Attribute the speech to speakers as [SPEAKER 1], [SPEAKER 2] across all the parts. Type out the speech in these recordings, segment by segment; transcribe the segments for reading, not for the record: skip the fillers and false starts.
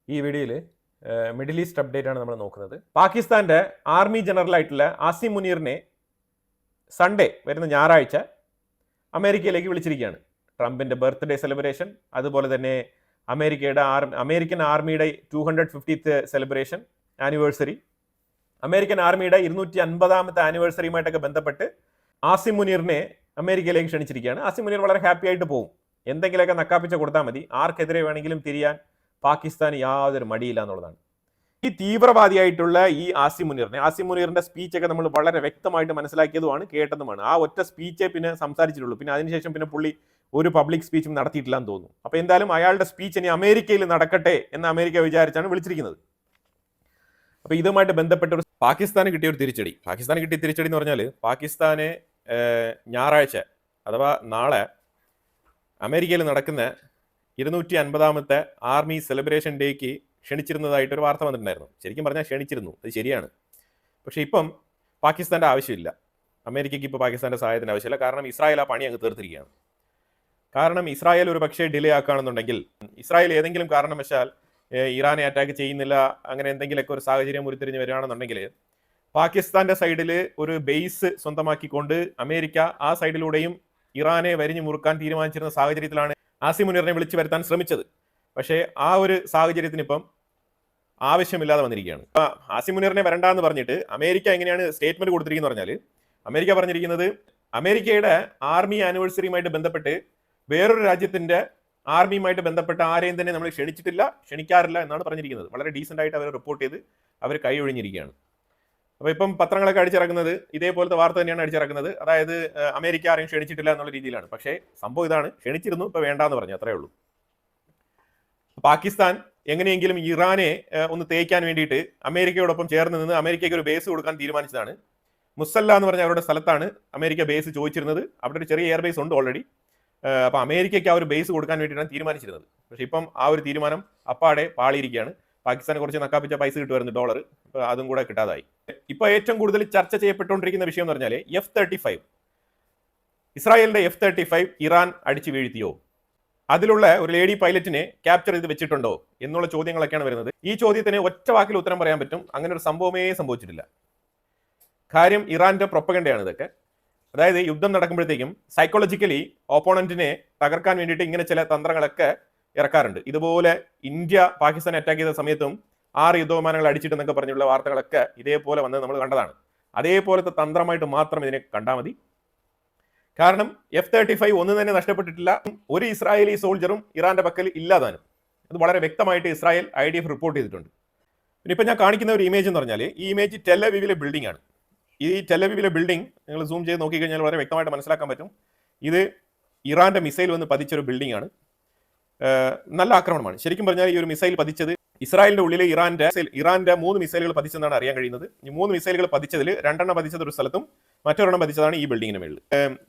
[SPEAKER 1] ഈ വീഡിയോയിൽ middle east update ആണ് നമ്മൾ നോക്കുന്നത്. പാകിസ്ഥാന്റെ ആർമി ജനറൽ ആയിട്ടുള്ള ആസിം മുനീറിനെ സൺഡേ വരുന്ന ഞായറാഴ്ച അമേരിക്കയിലേക്ക് വിളിച്ചിരിക്കുകയാണ്. ട്രംപിന്റെ ബർത്ത്ഡേ സെലിബ്രേഷൻ, അതുപോലെ തന്നെ അമേരിക്കൻ ആർമിയുടെ 250th സെലിബ്രേഷൻ ആനിവേഴ്സറി, അമേരിക്കൻ ആർമിയുടെ 250ാമത്തെ ആനിവേഴ്സറിയുമായിട്ടൊക്കെ ബന്ധപ്പെട്ട് ആസിം മുനീറിനെ അമേരിക്കയിലേക്ക് ക്ഷണിച്ചിരിക്കുകയാണ്. ആസിം മുനീർ വളരെ ഹാപ്പി ആയിട്ട് പോകും. എന്തെങ്കിലുമൊക്കെ നക്കാപ്പിച്ച കൊടുത്താൽ മതി, ആർക്കെതിരെ വേണമെങ്കിലും തിരിയാൻ പാകിസ്ഥാന് യാതൊരു മടിയില്ല എന്നുള്ളതാണ്. ഈ തീവ്രവാദിയായിട്ടുള്ള ഈ ആസിം മുനീറിന്റെ സ്പീച്ചൊക്കെ നമ്മൾ വളരെ വ്യക്തമായിട്ട് മനസ്സിലാക്കിയതുമാണ്, കേട്ടതുമാണ്. ആ ഒറ്റ സ്പീച്ചേ പിന്നെ സംസാരിച്ചിട്ടുള്ളൂ. പിന്നെ അതിനുശേഷം പിന്നെ പുള്ളി ഒരു പബ്ലിക് സ്പീച്ചും നടത്തിയിട്ടില്ല എന്ന് തോന്നുന്നു. അപ്പോൾ എന്തായാലും അയാളുടെ സ്പീച്ച് ഇനി അമേരിക്കയിൽ നടക്കട്ടെ എന്ന് അമേരിക്ക വിചാരിച്ചാണ് വിളിച്ചിരിക്കുന്നത്. അപ്പോൾ ഇതുമായിട്ട് ബന്ധപ്പെട്ട ഒരു പാകിസ്ഥാന് കിട്ടിയ തിരിച്ചടി എന്ന് പറഞ്ഞാൽ, പാകിസ്ഥാന് ഞായറാഴ്ച അഥവാ നാളെ അമേരിക്കയിൽ നടക്കുന്ന 250ാമത്തെ ആർമി സെലിബ്രേഷൻ ഡേക്ക് ക്ഷണിച്ചിരുന്നതായിട്ടൊരു വാർത്ത വന്നിട്ടുണ്ടായിരുന്നു. ശരിക്കും പറഞ്ഞാൽ ക്ഷണിച്ചിരുന്നു, അത് ശരിയാണ്. പക്ഷേ ഇപ്പം പാകിസ്ഥാൻ്റെ ആവശ്യമില്ല, അമേരിക്കയ്ക്ക് ഇപ്പോൾ പാകിസ്ഥാൻ്റെ സഹായത്തിന് ആവശ്യമില്ല. കാരണം ഇസ്രായേൽ ആ പണി അങ്ങ് തീർത്തിരിക്കുകയാണ്. കാരണം ഇസ്രായേൽ ഒരു പക്ഷേ ഡിലേ ആക്കുകയാണെന്നുണ്ടെങ്കിൽ, ഇസ്രായേൽ ഏതെങ്കിലും കാരണവശാൽ ഇറാനെ അറ്റാക്ക് ചെയ്യുന്നില്ല, അങ്ങനെ എന്തെങ്കിലുമൊക്കെ ഒരു സാഹചര്യം ഉരുത്തിരിഞ്ഞ് വരികയാണെന്നുണ്ടെങ്കിൽ, പാകിസ്ഥാന്റെ സൈഡിൽ ഒരു ബേസ് സ്വന്തമാക്കിക്കൊണ്ട് അമേരിക്ക ആ സൈഡിലൂടെയും ഇറാനെ വരിഞ്ഞു മുറുക്കാൻ തീരുമാനിച്ചിരുന്ന സാഹചര്യത്തിലാണ് ആസിം മുനീറിനെ വിളിച്ചു വരുത്താൻ ശ്രമിച്ചത്. പക്ഷേ ആ ഒരു സാഹചര്യത്തിന് ഇപ്പം ആവശ്യമില്ലാതെ വന്നിരിക്കുകയാണ്. ആസിം മുനീറിനെ വരണ്ടെന്ന് പറഞ്ഞിട്ട് അമേരിക്ക എങ്ങനെയാണ് സ്റ്റേറ്റ്മെന്റ് കൊടുത്തിരിക്കുന്നത് പറഞ്ഞാൽ, അമേരിക്ക പറഞ്ഞിരിക്കുന്നത് അമേരിക്കയുടെ ആർമി ആനിവേഴ്സറിയുമായിട്ട് ബന്ധപ്പെട്ട് വേറൊരു രാജ്യത്തിന്റെ ആർമിയുമായിട്ട് ബന്ധപ്പെട്ട ആരെയും തന്നെ നമ്മൾ ക്ഷണിക്കാറില്ല എന്നാണ് പറഞ്ഞിരിക്കുന്നത്. വളരെ ഡീസൻ്റ് ആയിട്ട് അവർ റിപ്പോർട്ട് ചെയ്ത് അവർ കൈ ഒഴിഞ്ഞിരിക്കുകയാണ്. അപ്പോൾ ഇപ്പം പത്രങ്ങളൊക്കെ അടിച്ചിറക്കുന്നത് ഇതേപോലത്തെ വാർത്ത തന്നെയാണ് അടിച്ചിറക്കുന്നത്. അതായത് അമേരിക്ക ആരെയും ക്ഷണിച്ചിട്ടില്ല എന്നുള്ള രീതിയിലാണ്. പക്ഷേ സംഭവം ഇതാണ്, ക്ഷണിച്ചിരുന്നു, ഇപ്പോൾ വേണ്ടാന്ന് പറഞ്ഞു, അത്രേ ഉള്ളൂ. പാകിസ്ഥാൻ എങ്ങനെയെങ്കിലും ഇറാനെ ഒന്ന് തേക്കാൻ വേണ്ടിയിട്ട് അമേരിക്കയോടൊപ്പം ചേർന്ന് നിന്ന് അമേരിക്കയ്ക്ക് ഒരു ബേസ് കൊടുക്കാൻ തീരുമാനിച്ചതാണ്. മുസല്ല എന്ന് പറഞ്ഞ അവരുടെ സ്ഥലത്താണ് അമേരിക്ക ബേസ് ചോദിച്ചിരുന്നത്. അവിടെ ഒരു ചെറിയ എയർബേസ് ഉണ്ട് ഓൾറെഡി. അപ്പോൾ അമേരിക്കയ്ക്ക് ആ ഒരു ബേസ് കൊടുക്കാൻ വേണ്ടിയിട്ടാണ് തീരുമാനിച്ചിരുന്നത്. പക്ഷേ ഇപ്പം ആ ഒരു തീരുമാനം അപ്പാടെ പാളിയിരിക്കുകയാണ്. പാകിസ്ഥാനെ കുറച്ച് നക്കാപ്പിച്ച പൈസ കിട്ടുമായിരുന്നു, ഡോളർ, അതും കൂടെ കിട്ടാതായി. ഇപ്പോൾ ഏറ്റവും കൂടുതൽ ചർച്ച ചെയ്യപ്പെട്ടുകൊണ്ടിരിക്കുന്ന വിഷയം എന്ന് പറഞ്ഞാൽ F-35, ഇസ്രായേലിന്റെ F-35 ഇറാൻ അടിച്ചു വീഴ്ത്തിയോ, അതിലുള്ള ഒരു ലേഡി പൈലറ്റിനെ ക്യാപ്ചർ ചെയ്ത് വെച്ചിട്ടുണ്ടോ എന്നുള്ള ചോദ്യങ്ങളൊക്കെയാണ് വരുന്നത്. ഈ ചോദ്യത്തിന് ഒറ്റ വാക്കിൽ ഉത്തരം പറയാൻ പറ്റും, അങ്ങനെ ഒരു സംഭവമേ സംഭവിച്ചിട്ടില്ല. കാര്യം ഇറാന്റെ പ്രൊപ്പഗണ്ടയാണ് ഇതൊക്കെ. അതായത് യുദ്ധം നടക്കുമ്പോഴത്തേക്കും സൈക്കോളജിക്കലി ഓപ്പോണന്റിനെ തകർക്കാൻ വേണ്ടിയിട്ട് ഇങ്ങനെ ചില തന്ത്രങ്ങളൊക്കെ ഇറക്കാറുണ്ട്. ഇതുപോലെ ഇന്ത്യ പാകിസ്ഥാനെ അറ്റാക്ക് ചെയ്ത സമയത്തും 6 യുദ്ധവിമാനങ്ങൾ അടിച്ചിട്ടെന്നൊക്കെ പറഞ്ഞുള്ള വാർത്തകളൊക്കെ ഇതേപോലെ വന്നത് നമ്മൾ കണ്ടതാണ്. അതേപോലത്തെ തന്ത്രമായിട്ട് മാത്രം ഇതിനെ കണ്ടാൽ മതി. കാരണം F-35 ഒന്നും തന്നെ നഷ്ടപ്പെട്ടിട്ടില്ല, ഒരു ഇസ്രായേലി സോൾജറും ഇറാന്റെ പക്കൽ ഇല്ലാതാനും. അത് വളരെ വ്യക്തമായിട്ട് ഇസ്രായേൽ IDF റിപ്പോർട്ട് ചെയ്തിട്ടുണ്ട്. പിന്നെ ഇപ്പം ഞാൻ കാണിക്കുന്ന ഒരു ഇമേജ് എന്ന് പറഞ്ഞാൽ, ഈ ഇമേജ് ടെലവീവിലെ ബിൽഡിംഗ് ആണ്. ഈ ടെലവീവിലെ ബിൽഡിംഗ് നിങ്ങൾ സൂം ചെയ്ത് നോക്കിക്കഴിഞ്ഞാൽ വളരെ വ്യക്തമായിട്ട് മനസ്സിലാക്കാൻ പറ്റും. ഇത് ഇറാന്റെ മിസൈൽ വന്ന് പതിച്ചൊരു ബിൽഡിംഗ് ആണ്. നല്ല ആക്രമണമാണ്. ശരിക്കും പറഞ്ഞാൽ ഈ ഒരു മിസൈൽ പതിച്ചത് ഇസ്രായേലിന്റെ ഉള്ളിൽ ഇറാന്റെ 3 മിസൈലുകൾ പതിച്ചെന്നാണ് അറിയാൻ കഴിയുന്നത്. ഈ 3 മിസൈലുകൾ പതിച്ചതിൽ 2 പതിച്ചത് ഒരു സ്ഥലത്തും മറ്റൊരെണ്ണം പതിച്ചതാണ് ഈ ബിൽഡിങ്ങിന് മേളിൽ.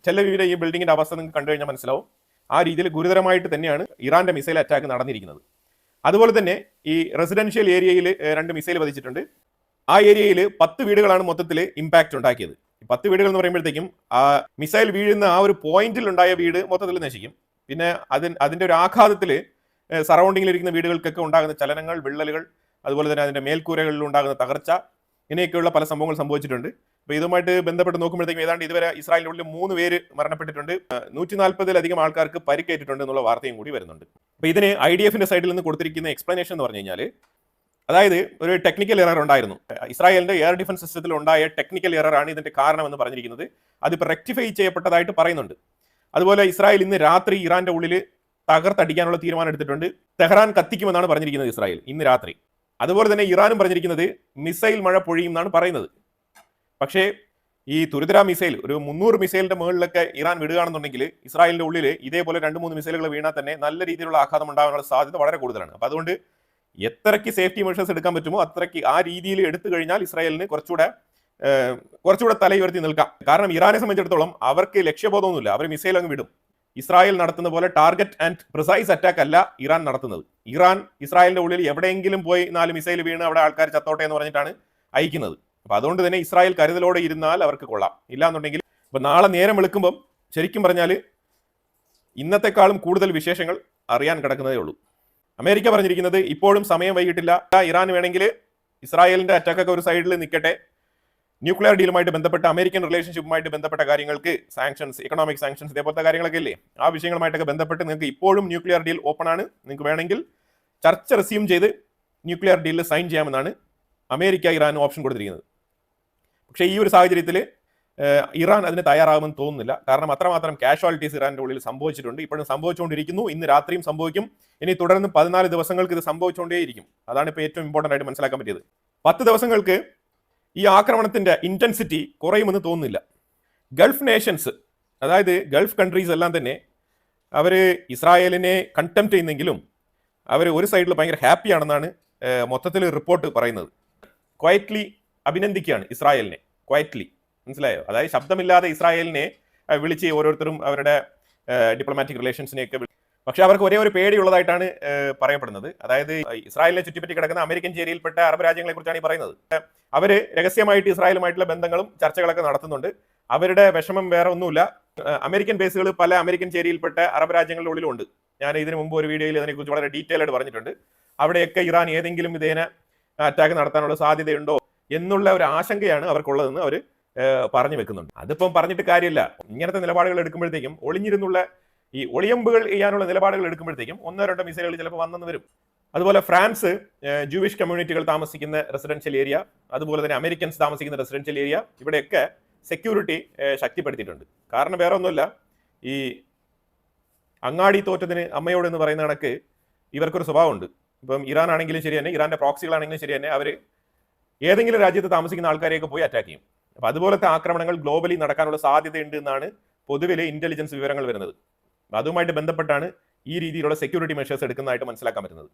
[SPEAKER 1] ടെലവീവിലെ ഈ ബിൽഡിങ്ങിന്റെ അവസ്ഥ നിങ്ങൾക്ക് കണ്ടു കഴിഞ്ഞാൽ മനസ്സിലാവും. ആ രീതിയിൽ ഗുരുതരമായിട്ട് തന്നെയാണ് ഇറാന്റെ മിസൈൽ അറ്റാക്ക് നടന്നിരിക്കുന്നത്. അതുപോലെ തന്നെ ഈ റെസിഡൻഷ്യൽ ഏരിയയിൽ 2 മിസൈൽ പതിച്ചിട്ടുണ്ട്. ആ ഏരിയയിൽ 10 വീടുകളാണ് മൊത്തത്തിൽ ഇമ്പാക്ട് ഉണ്ടാക്കിയത്. 10 വീടുകൾ എന്ന് പറയുമ്പോഴത്തേക്കും ആ മിസൈൽ വീഴുന്ന ആ ഒരു പോയിന്റിൽ ഉണ്ടായ വീട് മൊത്തത്തിൽ നശിക്കും. പിന്നെ അതിന്റെ ഒരു ആഘാതത്തിൽ സറൗണ്ടിങ്ങിൽ ഇരിക്കുന്ന വീടുകൾക്കൊക്കെ ഉണ്ടാകുന്ന ചലനങ്ങൾ, വിള്ളലുകൾ, അതുപോലെ തന്നെ അതിന്റെ മേൽക്കൂരകളിൽ ഉണ്ടാകുന്ന തകർച്ച, ഇങ്ങനെയൊക്കെയുള്ള പല സംഭവങ്ങൾ സംഭവിച്ചിട്ടുണ്ട്. അപ്പോൾ ഇതുമായിട്ട് ബന്ധപ്പെട്ട് നോക്കുമ്പോഴത്തേക്കും ഏതാണ്ട് ഇതുവരെ ഇസ്രായേലിന്റെ ഉള്ളിൽ 3 പേര് മരണപ്പെട്ടിട്ടുണ്ട്, 140-ലധികം ആൾക്കാർക്ക് പരിക്കേറ്റിട്ടുണ്ട് എന്നുള്ള വാർത്തയും കൂടി വരുന്നുണ്ട്. അപ്പോൾ ഇതിന് IDFന്റെ സൈഡിൽ നിന്ന് കൊടുത്തിരിക്കുന്ന എക്സ്പ്ലനേഷൻ എന്ന് പറഞ്ഞു കഴിഞ്ഞാൽ, അതായത് ഒരു ടെക്നിക്കൽ എറർ ഉണ്ടായിരുന്നു. ഇസ്രായേലിന്റെ എയർ ഡിഫൻസ് സിസ്റ്റത്തിൽ ഉണ്ടായ ടെക്നിക്കൽ എറർ ആണ് ഇതിന്റെ കാരണമെന്ന് പറഞ്ഞിരിക്കുന്നത്. അതിപ്പോൾ റെക്ടിഫൈ ചെയ്യപ്പെട്ടതായിട്ട് പറയുന്നുണ്ട്. അതുപോലെ ഇസ്രായേൽ ഇന്ന് രാത്രി ഇറാന്റെ ഉള്ളിൽ തകർത്തടിക്കാനുള്ള തീരുമാനം എടുത്തിട്ടുണ്ട്. തെഹ്റാൻ കത്തിക്കുമെന്നാണ് പറഞ്ഞിരിക്കുന്നത് ഇസ്രായേൽ ഇന്ന് രാത്രി. അതുപോലെ തന്നെ ഇറാനും പറഞ്ഞിരിക്കുന്നത് മിസൈൽ മഴ പൊഴിയും എന്നാണ് പറയുന്നത്. പക്ഷേ ഈ തുരിതര മിസൈൽ ഒരു 300 മിസൈലിന്റെ മുകളിലൊക്കെ ഇറാൻ വിടുകയാണെന്നുണ്ടെങ്കിൽ ഇസ്രായേലിന്റെ ഉള്ളിൽ ഇതേപോലെ 2-3 മിസൈലുകൾ വീണാൽ തന്നെ നല്ല രീതിയിലുള്ള ആഘാതം ഉണ്ടാകാനുള്ള സാധ്യത വളരെ കൂടുതലാണ്. അപ്പോൾ അതുകൊണ്ട് എത്രയ്ക്ക് സേഫ്റ്റി മെഷേഴ്സ് എടുക്കാൻ പറ്റുമോ അത്രയ്ക്ക് ആ രീതിയിൽ എടുത്തു കഴിഞ്ഞാൽ ഇസ്രായേലിന് കുറച്ചുകൂടെ തലയുയർത്തി നിൽക്കാം. കാരണം ഇറാനെ സംബന്ധിച്ചിടത്തോളം അവർക്ക് ലക്ഷ്യബോധമൊന്നുമില്ല, അവർ മിസൈൽ അങ്ങ് വിടും. ഇസ്രായേൽ നടത്തുന്ന പോലെ ടാർഗറ്റ് ആൻഡ് പ്രിസൈസ് അറ്റാക്ക് അല്ല ഇറാൻ നടത്തുന്നത്. ഇറാൻ ഇസ്രായേലിന്റെ ഉള്ളിൽ എവിടെയെങ്കിലും പോയി 4 മിസൈൽ വീണ് അവിടെ ആൾക്കാർ ചത്തോട്ടെ എന്ന് പറഞ്ഞിട്ടാണ് അയക്കുന്നത്. അപ്പോൾ അതുകൊണ്ട് തന്നെ ഇസ്രായേൽ കരുതലോടെ ഇരുന്നാൽ അവർക്ക് കൊള്ളാം. ഇല്ലാന്നുണ്ടെങ്കിൽ ഇപ്പൊ നാളെ നേരം വെളുക്കുമ്പം ശരിക്കും പറഞ്ഞാൽ ഇന്നത്തെക്കാളും കൂടുതൽ വിശേഷങ്ങൾ അറിയാൻ കിടക്കുന്നതേ ഉള്ളൂ. അമേരിക്ക പറഞ്ഞിരിക്കുന്നത് ഇപ്പോഴും സമയം വൈകിട്ടില്ല, ഇറാൻ വേണമെങ്കിൽ ഇസ്രായേലിന്റെ അറ്റാക്കൊക്കെ ഒരു സൈഡിൽ നിൽക്കട്ടെ, ന്യൂക്ലിയർ ഡീലുമായിട്ട് ബന്ധപ്പെട്ട അമേരിക്കൻ റിലേഷൻഷിപ്പുമായിട്ട് ബന്ധപ്പെട്ട കാര്യങ്ങൾക്ക് സാങ്ഷൻസ്, ഇക്കണോമിക് സാങ്ഷൻസ്, ഇതേപോലത്തെ കാര്യങ്ങളൊക്കെ ഇല്ലേ, ആ വിഷയങ്ങളുമായിട്ടൊക്കെ ബന്ധപ്പെട്ട് നിങ്ങൾക്ക് ഇപ്പോഴും ന്യൂക്ലിയർ ഡീൽ ഓപ്പൺ ആണ്, നിങ്ങൾക്ക് വേണമെങ്കിൽ ചർച്ച റെസ്യൂം ചെയ്ത് ന്യൂക്ലിയർ ഡീലിൽ സൈൻ ചെയ്യാമെന്നാണ് അമേരിക്ക ഇറാൻ ഓപ്ഷൻ കൊടുത്തിരിക്കുന്നത്. പക്ഷേ ഈ ഒരു സാഹചര്യത്തിൽ ഇറാൻ അതിന് തയ്യാറാകുമെന്ന് തോന്നുന്നില്ല. കാരണം അത്രമാത്രം കാഷ്വാലിറ്റീസ് ഇറാന്റെ ഉള്ളിൽ സംഭവിച്ചിട്ടുണ്ട്, ഇപ്പോഴും സംഭവിച്ചുകൊണ്ടിരിക്കുന്നു, ഇന്ന് രാത്രിയും സംഭവിക്കും, ഇനി തുടർന്ന് 14 ദിവസങ്ങൾക്ക് ഇത് സംഭവിച്ചുകൊണ്ടേയിരിക്കും. അതാണ് ഇപ്പോൾ ഏറ്റവും ഇമ്പോർട്ടൻ്റ് ആയിട്ട് മനസ്സിലാക്കാൻ പറ്റിയത്. 10 ദിവസങ്ങൾക്ക് ഈ ആക്രമണത്തിന്റെ ഇന്റൻസിറ്റി കുറയുമെന്ന് തോന്നുന്നില്ല. ഗൾഫ് നേഷൻസ്, അതായത് ഗൾഫ് കൺട്രീസ് എല്ലാം തന്നെ അവർ ഇസ്രായേലിനെ കണ്ടംപ്റ്റ് ചെയ്യുന്നെങ്കിലും അവർ ഒരു സൈഡിൽ ഭയങ്കര ഹാപ്പിയാണെന്നാണ് മൊത്തത്തിൽ റിപ്പോർട്ട് പറയുന്നത്. ക്വയറ്റ്ലി അഭിനന്ദിക്കുകയാണ് ഇസ്രായേലിനെ, ക്വയറ്റ്ലി, മനസ്സിലായോ? അതായത് ശബ്ദമില്ലാതെ ഇസ്രായേലിനെ വിളിച്ച് ഓരോരുത്തരും അവരുടെ ഡിപ്ലോമാറ്റിക് റിലേഷൻസിനെയൊക്കെ, പക്ഷെ അവർക്ക് ഒരേ ഒരു പേടിയുള്ളതായിട്ടാണ് പറയപ്പെടുന്നത്. അതായത് ഇസ്രായേലിനെ ചുറ്റിപ്പറ്റി കിടക്കുന്ന അമേരിക്കൻ ചേരിയിൽപ്പെട്ട അറബ് രാജ്യങ്ങളെ കുറിച്ചാണ് ഈ പറയുന്നത്. അവര് രഹസ്യമായിട്ട് ഇസ്രായേലുമായിട്ടുള്ള ബന്ധങ്ങളും ചർച്ചകളൊക്കെ നടത്തുന്നുണ്ട്. അവരുടെ വിഷമം വേറെ ഒന്നുമില്ല. അമേരിക്കൻ ബേസുകൾ പല അമേരിക്കൻ ചേരിയിൽപ്പെട്ട അറബ് രാജ്യങ്ങളുടെ ഉള്ളിലുണ്ട്. ഞാൻ ഇതിനു മുമ്പ് ഒരു വീഡിയോയിൽ അതിനെക്കുറിച്ച് വളരെ ഡീറ്റെയിൽ ആയിട്ട് പറഞ്ഞിട്ടുണ്ട്. അവിടെയൊക്കെ ഇറാൻ ഏതെങ്കിലും വിധേന അറ്റാക്ക് നടത്താനുള്ള സാധ്യതയുണ്ടോ എന്നുള്ള ഒരു ആശങ്കയാണ് അവർക്കുള്ളതെന്ന് അവർ പറഞ്ഞു വെക്കുന്നുണ്ട്. അതിപ്പം പറഞ്ഞിട്ട് കാര്യമില്ല. ഇങ്ങനത്തെ നിലപാടുകൾ എടുക്കുമ്പോഴത്തേക്കും ഒളിഞ്ഞിരുന്നുള്ള ഈ ഒളിയമ്പുകൾ ചെയ്യാനുള്ള നിലപാടുകൾ എടുക്കുമ്പോഴത്തേക്കും 1-2 മിസൈലുകൾ ചിലപ്പോൾ വന്നെന്ന് വരും. അതുപോലെ ഫ്രാൻസ് ജൂവിഷ് കമ്മ്യൂണിറ്റികൾ താമസിക്കുന്ന റെസിഡൻഷ്യൽ ഏരിയ, അതുപോലെ തന്നെ അമേരിക്കൻസ് താമസിക്കുന്ന റെസിഡൻഷ്യൽ ഏരിയ, ഇവിടെയൊക്കെ സെക്യൂരിറ്റി ശക്തിപ്പെടുത്തിയിട്ടുണ്ട്. കാരണം വേറെ ഒന്നുമില്ല, ഈ അങ്ങാടി തോറ്റത്തിന് അമ്മയോട് എന്ന് പറയുന്ന കണക്ക് ഇവർക്കൊരു സ്വഭാവമുണ്ട്. ഇപ്പം ഇറാൻ ആണെങ്കിലും ശരി തന്നെ, ഇറാന്റെ പ്രോക്സികളാണെങ്കിലും ശരി തന്നെ, അവർ ഏതെങ്കിലും രാജ്യത്ത് താമസിക്കുന്ന ആൾക്കാരെയൊക്കെ പോയി അറ്റാക്ക് ചെയ്യും. അപ്പം അതുപോലത്തെ ആക്രമണങ്ങൾ ഗ്ലോബലി നടക്കാനുള്ള സാധ്യതയുണ്ട് എന്നാണ് പൊതുവിൽ ഇന്റലിജൻസ് വിവരങ്ങൾ വരുന്നത്. അതുമായിട്ട് ബന്ധപ്പെട്ടാണ് ഈ രീതിയിലുള്ള സെക്യൂരിറ്റി മെഷേഴ്സ് എടുക്കുന്നതായിട്ട് മനസ്സിലാക്കാൻ പറ്റുന്നത്.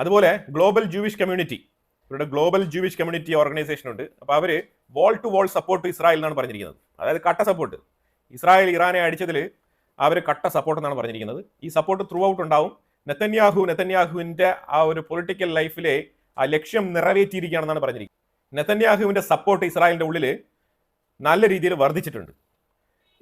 [SPEAKER 1] അതുപോലെ ഗ്ലോബൽ ജൂവിഷ് കമ്മ്യൂണിറ്റി, ഇവരുടെ ഗ്ലോബൽ ജൂവിഷ് കമ്മ്യൂണിറ്റി ഓർഗനൈസേഷൻ ഉണ്ട്. അപ്പോൾ അവർ wall to wall support Israel എന്നാണ് പറഞ്ഞിരിക്കുന്നത്. അതായത് കട്ട സപ്പോർട്ട്, ഇസ്രായേൽ ഇറാനെ അടിച്ചതിൽ അവർ കട്ട സപ്പോർട്ട് എന്നാണ് പറഞ്ഞിരിക്കുന്നത്. ഈ സപ്പോർട്ട് ത്രൂ ഔട്ട് ഉണ്ടാവും. നെതന്യാഹുവിന്റെ ആ ഒരു പൊളിറ്റിക്കൽ ലൈഫിലെ ആ ലക്ഷ്യം നിറവേറ്റിയിരിക്കുകയാണെന്നാണ് പറഞ്ഞിരിക്കുന്നത്. നെതന്യാഹുവിന്റെ സപ്പോർട്ട് ഇസ്രായേലിന്റെ ഉള്ളിൽ നല്ല രീതിയിൽ വർദ്ധിച്ചിട്ടുണ്ട്.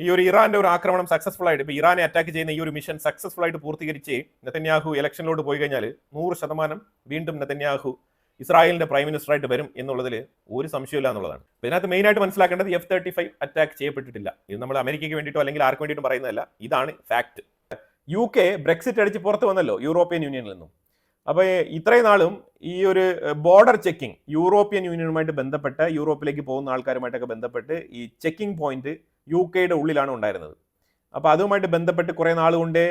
[SPEAKER 1] ഈ ഒരു ഇറാന്റെ ഒരു ആക്രമണം സക്സസ്ഫുൾ ആയിട്ട്, ഇപ്പോൾ ഇറാനെ അറ്റാക്ക് ചെയ്യുന്ന ഈ ഒരു മിഷൻ സക്സസ്ഫുൾ ആയിട്ട് പൂർത്തീകരിച്ച് നെതന്യാഹു ഇലക്ഷനിലോട്ട് പോയി കഴിഞ്ഞാൽ 100% വീണ്ടും നെതന്യാഹു ഇസ്രായേലിന്റെ പ്രൈം മിനിസ്റ്റർ ആയിട്ട് വരും എന്നുള്ളതിൽ ഒരു സംശയമില്ല എന്നുള്ളതാണ്. ഇതിനകത്ത് മെയിൻ ആയിട്ട് മനസ്സിലാക്കേണ്ടത് F-35 അറ്റാക്ക് ചെയ്യപ്പെട്ടിട്ടില്ല. ഇത് നമ്മൾ അമേരിക്കയ്ക്ക് വേണ്ടിയിട്ടോ അല്ലെങ്കിൽ ആർക്ക് വേണ്ടിയിട്ടും പറയുന്നതല്ല, ഇതാണ് ഫാക്ട്. UK ബ്രെക്സിറ്റ് അടിച്ച് പുറത്ത് വന്നല്ലോ യൂറോപ്യൻ യൂണിയനിൽ നിന്നും. അപ്പോൾ ഇത്രയും നാളും ഈ ഒരു ബോർഡർ ചെക്കിംഗ്, യൂറോപ്യൻ യൂണിയനുമായിട്ട് ബന്ധപ്പെട്ട് യൂറോപ്പിലേക്ക് പോകുന്ന ആൾക്കാരുമായിട്ടൊക്കെ ബന്ധപ്പെട്ട് ഈ ചെക്കിംഗ് പോയിന്റ് UK-യുടെ ഉള്ളിലാണ് ഉണ്ടായിരുന്നത്. അപ്പോൾ അതുമായിട്ട് ബന്ധപ്പെട്ട് കുറേ നാൾ കൊണ്ടേ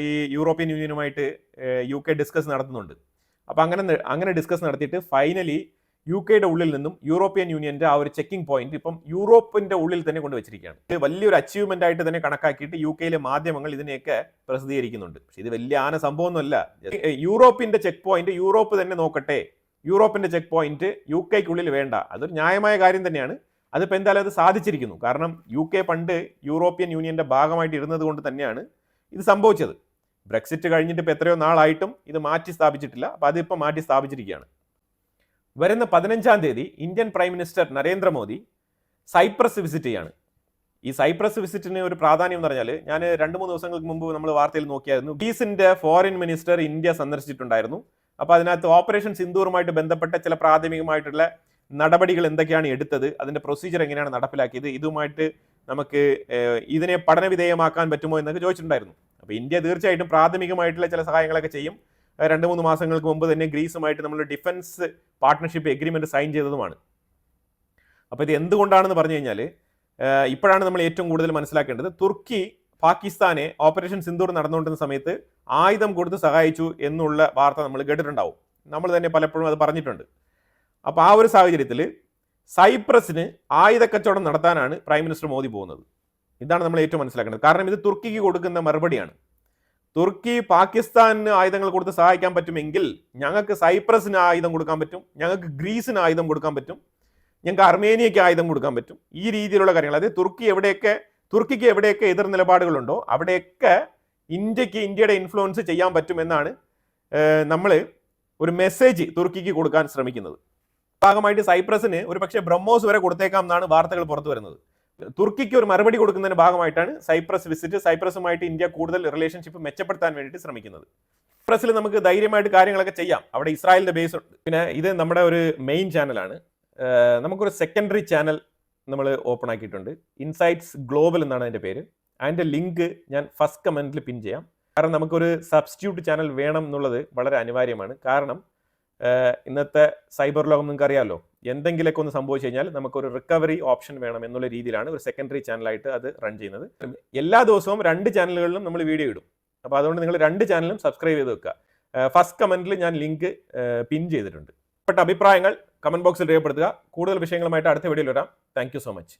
[SPEAKER 1] ഈ യൂറോപ്യൻ യൂണിയനുമായിട്ട് UK ഡിസ്കസ് നടത്തുന്നുണ്ട്. അപ്പോൾ അങ്ങനെ ഡിസ്കസ് നടത്തിയിട്ട് ഫൈനലി UK-യുടെ ഉള്ളിൽ നിന്നും യൂറോപ്യൻ യൂണിയന്റെ ആ ഒരു ചെക്കിംഗ് പോയിന്റ് ഇപ്പം യൂറോപ്പിന്റെ ഉള്ളിൽ തന്നെ കൊണ്ടുവച്ചിരിക്കുകയാണ്. ഇത് വലിയൊരു അച്ചീവ്മെന്റ് ആയിട്ട് തന്നെ കണക്കാക്കിയിട്ട് UK-യിലെ മാധ്യമങ്ങൾ ഇതിനെയൊക്കെ പ്രസിദ്ധീകരിക്കുന്നുണ്ട്. പക്ഷെ ഇത് വലിയ ആന സംഭവമൊന്നുമല്ല. യൂറോപ്പിന്റെ ചെക്ക് പോയിന്റ് യൂറോപ്പ് തന്നെ നോക്കട്ടെ, യൂറോപ്പിന്റെ ചെക്ക് പോയിന്റ് UK-ക്കുള്ളിൽ വേണ്ട. അതൊരു ന്യായമായ കാര്യം തന്നെയാണ്. അതിപ്പോൾ എന്തായാലും അത് സാധിച്ചിരിക്കുന്നു. കാരണം UK പണ്ട് യൂറോപ്യൻ യൂണിയന്റെ ഭാഗമായിട്ട് ഇരുന്നത് കൊണ്ട് തന്നെയാണ് ഇത് സംഭവിച്ചത്. ബ്രെക്സിറ്റ് കഴിഞ്ഞിട്ട് ഇപ്പോൾ എത്രയോ നാളായിട്ടും ഇത് മാറ്റി സ്ഥാപിച്ചിട്ടില്ല. അപ്പോൾ അതിപ്പോൾ മാറ്റി സ്ഥാപിച്ചിരിക്കുകയാണ്. വരുന്ന 15-ാം തീയതി Indian prime minister Narendra Modi Cyprus visit ചെയ്യാണ്. ഈ സൈപ്രസ് വിസിറ്റിന് ഒരു പ്രാധാന്യം എന്ന് പറഞ്ഞാൽ, ഞാൻ 2-3 ദിവസങ്ങൾക്ക് മുമ്പ് നമ്മൾ വാർത്തയിൽ നോക്കിയായിരുന്നു, ഗ്രീസിന്റെ ഫോറിൻ മിനിസ്റ്റർ ഇന്ത്യ സന്ദർശിച്ചിട്ടുണ്ടായിരുന്നു. അപ്പോൾ അതിനകത്ത് ഓപ്പറേഷൻ സിന്ദൂറുമായിട്ട് ബന്ധപ്പെട്ട ചില പ്രാഥമികമായിട്ടുള്ള നടപടികൾ എന്തൊക്കെയാണ് എടുത്തത്, അതിന്റെ പ്രൊസീജിയർ എങ്ങനെയാണ് നടപ്പിലാക്കിയത്, ഇതുമായിട്ട് നമുക്ക് ഇതിനെ പഠനവിധേയമാക്കാൻ പറ്റുമോ എന്നൊക്കെ ചോദിച്ചിട്ടുണ്ടായിരുന്നു. അപ്പോൾ ഇന്ത്യ തീർച്ചയായിട്ടും പ്രാഥമികമായിട്ടുള്ള ചില സഹായങ്ങളൊക്കെ ചെയ്യും. 2-3 മാസങ്ങൾക്ക് മുമ്പ് തന്നെ ഗ്രീസുമായിട്ട് നമ്മൾ ഡിഫൻസ് പാർട്ട്ണർഷിപ്പ് എഗ്രിമെന്റ് സൈൻ ചെയ്തതുമാണ്. അപ്പോൾ ഇത് എന്തുകൊണ്ടാണെന്ന് പറഞ്ഞു കഴിഞ്ഞാൽ, ഇപ്പോഴാണ് നമ്മൾ ഏറ്റവും കൂടുതൽ മനസ്സിലാക്കേണ്ടത്, തുർക്കി പാകിസ്ഥാനെ ഓപ്പറേഷൻ സിന്ദൂർ നടന്നുകൊണ്ടിരുന്ന സമയത്ത് ആയുധം കൊടുത്ത് സഹായിച്ചു എന്നുള്ള വാർത്ത നമ്മൾ കേട്ടിട്ടുണ്ടാവും. നമ്മൾ തന്നെ പലപ്പോഴും അത് പറഞ്ഞിട്ടുണ്ട്. അപ്പോൾ ആ ഒരു സാഹചര്യത്തിൽ സൈപ്രസിന് ആയുധക്കച്ചവടം നടത്താനാണ് പ്രൈം മിനിസ്റ്റർ മോദി പോകുന്നത്. ഇതാണ് നമ്മൾ ഏറ്റവും മനസ്സിലാക്കേണ്ടത്. കാരണം ഇത് തുർക്കിക്ക് കൊടുക്കുന്ന മറുപടിയാണ്. തുർക്കി പാകിസ്ഥാനിന് ആയുധങ്ങൾ കൊടുത്ത് സഹായിക്കാൻ പറ്റുമെങ്കിൽ ഞങ്ങൾക്ക് സൈപ്രസിന് ആയുധം കൊടുക്കാൻ പറ്റും, ഞങ്ങൾക്ക് ഗ്രീസിന് ആയുധം കൊടുക്കാൻ പറ്റും, ഞങ്ങൾക്ക് അർമേനിയയ്ക്ക് ആയുധം കൊടുക്കാൻ പറ്റും. ഈ രീതിയിലുള്ള കാര്യങ്ങൾ, അതായത് തുർക്കിക്ക് എവിടെയൊക്കെ എതിർ നിലപാടുകളുണ്ടോ അവിടെയൊക്കെ ഇന്ത്യയുടെ ഇൻഫ്ലുവൻസ് ചെയ്യാൻ പറ്റുമെന്നാണ് നമ്മൾ ഒരു മെസ്സേജ് തുർക്കിക്ക് കൊടുക്കാൻ ശ്രമിക്കുന്നത്. ഭാഗമായിട്ട് സൈപ്രസിന് ഒരു പക്ഷേ ബ്രഹ്മോസ് വരെ കൊടുത്തേക്കാം എന്നാണ് വാർത്തകൾ പുറത്തു വരുന്നത്. തുർക്കിക്ക് ഒരു മറുപടി കൊടുക്കുന്നതിന് ഭാഗമായിട്ടാണ് സൈപ്രസ് വിസിറ്റ്. സൈപ്രസുമായിട്ട് ഇന്ത്യ കൂടുതൽ റിലേഷൻഷിപ്പ് മെച്ചപ്പെടുത്താൻ വേണ്ടിയിട്ട് ശ്രമിക്കുന്നത്. പ്രസ്സിൽ നമുക്ക് ധൈര്യമായിട്ട് കാര്യങ്ങളൊക്കെ ചെയ്യാം. അവിടെ ഇസ്രായേലിന്റെ ബേസ് ഉണ്ട്. പിന്നെ ഇത് നമ്മുടെ ഒരു മെയിൻ ചാനലാണ്. നമുക്കൊരു സെക്കൻഡറി ചാനൽ നമ്മൾ ഓപ്പൺ ആക്കിയിട്ടുണ്ട്. ഇൻസൈറ്റ്സ് ഗ്ലോബൽ എന്നാണ് അതിൻ്റെ പേര്. അതിൻ്റെ ലിങ്ക് ഞാൻ ഫസ്റ്റ് കമൻറ്റിൽ പിൻ ചെയ്യാം. കാരണം നമുക്കൊരു സബ്സ്റ്റിറ്റ്യൂട്ട് ചാനൽ വേണം എന്നുള്ളത് വളരെ അനിവാര്യമാണ്. കാരണം ഇന്നത്തെ സൈബർ ലോകം നിങ്ങൾക്ക് അറിയാമല്ലോ, എന്തെങ്കിലുമൊക്കെ ഒന്ന് സംഭവിച്ചു കഴിഞ്ഞാൽ നമുക്കൊരു റിക്കവറി ഓപ്ഷൻ വേണം എന്നുള്ള രീതിയിലാണ് ഒരു സെക്കൻഡറി ചാനലായിട്ട് അത് റൺ ചെയ്യുന്നത്. എല്ലാ ദിവസവും 2 ചാനലുകളിലും നമ്മൾ വീഡിയോ ഇടും. അപ്പോൾ അതുകൊണ്ട് നിങ്ങൾ 2 ചാനലും സബ്സ്ക്രൈബ് ചെയ്ത് വെക്കുക. ഫസ്റ്റ് കമൻറ്റിൽ ഞാൻ ലിങ്ക് പിൻ ചെയ്തിട്ടുണ്ട്. ഇഷ്ടപ്പെട്ട അഭിപ്രായങ്ങൾ കമന്റ് ബോക്സിൽ രേഖപ്പെടുത്തുക. കൂടുതൽ വിഷയങ്ങളുമായിട്ട് അടുത്ത വീഡിയോയിൽ വരാം. Thank you so much.